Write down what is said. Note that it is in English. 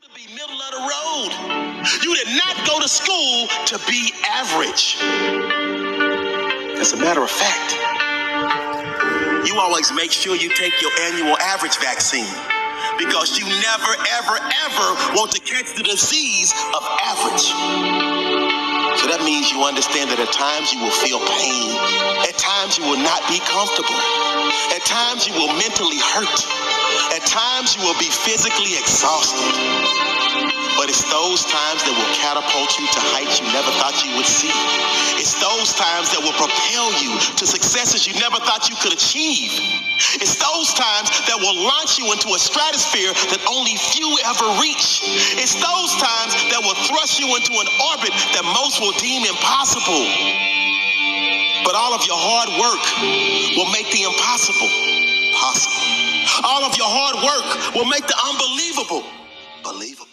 To be middle of the road. You did not go to school to be average. As a matter of fact, you always make sure you take your annual average vaccine because you never, ever, ever want to catch the disease of average. So that means you understand that at times you will feel pain. At times you will not be comfortable. At times you will mentally hurt. At times you will be physically exhausted. But it's those times that will catapult you to heights you never thought you would see. It's those times that will propel you to successes you never thought you could achieve. It's those times that will launch you into a stratosphere that only few ever reach. It's those times that will thrust you into an orbit that most will deem impossible. But all of your hard work will make the impossible possible. All of your hard work will make the unbelievable believable.